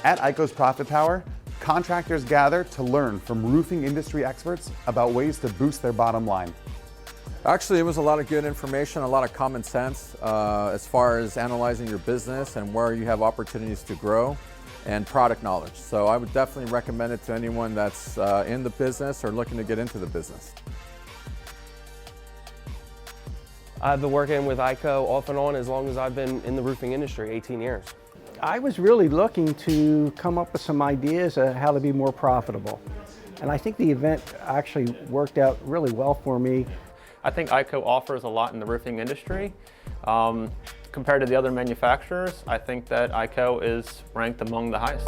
At IKO's Profit Power, contractors gather to learn from roofing industry experts about ways to boost their bottom line. Actually, it was a lot of good information, a lot of common sense as far as analyzing your business and where you have opportunities to grow, and product knowledge. So I would definitely recommend it to anyone that's in the business or looking to get into the business. I've been working with IKO off and on as long as I've been in the roofing industry, 18 years. I was really looking to come up with some ideas on how to be more profitable. And I think the event actually worked out really well for me. I think IKO offers a lot in the roofing industry. Compared to the other manufacturers, I think that IKO is ranked among the highest.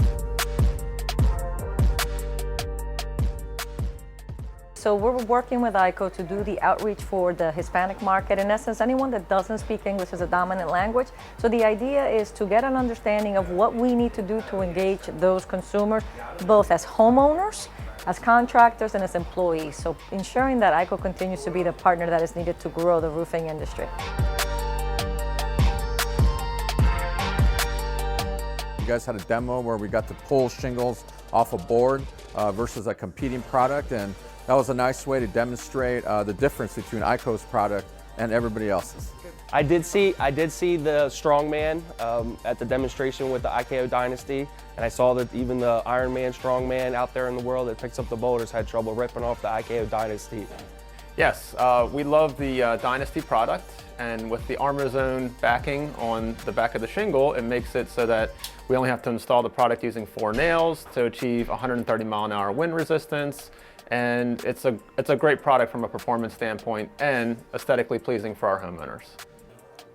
So we're working with IKO to do the outreach for the Hispanic market. In essence, anyone that doesn't speak English as a dominant language. So the idea is to get an understanding of what we need to do to engage those consumers, both as homeowners, as contractors, and as employees. So ensuring that IKO continues to be the partner that is needed to grow the roofing industry. You guys had a demo where we got to pull shingles off a board versus a competing product, and that was a nice way to demonstrate the difference between IKO's product and everybody else's. I did see the strongman at the demonstration with the IKO Dynasty, and I saw that even the Iron Man strongman out there in the world that picks up the boulders had trouble ripping off the IKO Dynasty. Yes, we love the Dynasty product, and with the Armor Zone backing on the back of the shingle, it makes it so that we only have to install the product using 4 nails to achieve 130 mile-an-hour wind resistance. And it's a great product from a performance standpoint and aesthetically pleasing for our homeowners.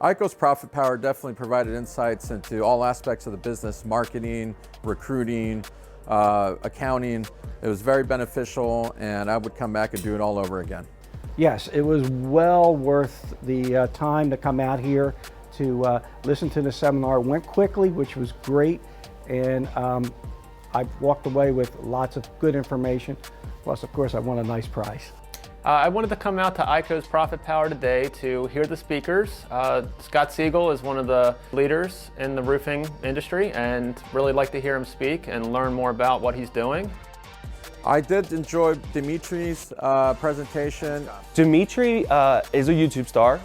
IKO's Profit Power definitely provided insights into all aspects of the business: marketing, recruiting, accounting. It was very beneficial, and I would come back and do it all over again. Yes, it was well worth the time to come out here to listen to the seminar. It went quickly, which was great, and I walked away with lots of good information. Plus, of course, I won a nice prize. I wanted to come out to IKO's Profit Power today to hear the speakers. Scott Siegel is one of the leaders in the roofing industry, and really like to hear him speak and learn more about what he's doing. I did enjoy Dmitry's presentation. Dmitry is a YouTube star.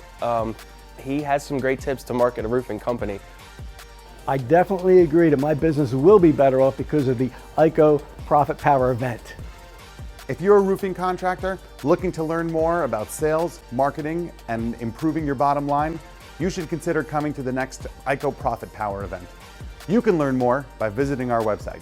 He has some great tips to market a roofing company. I definitely agree that my business will be better off because of the IKO Profit Power event. If you're a roofing contractor looking to learn more about sales, marketing, and improving your bottom line, you should consider coming to the next IKO Profit Power event. You can learn more by visiting our website.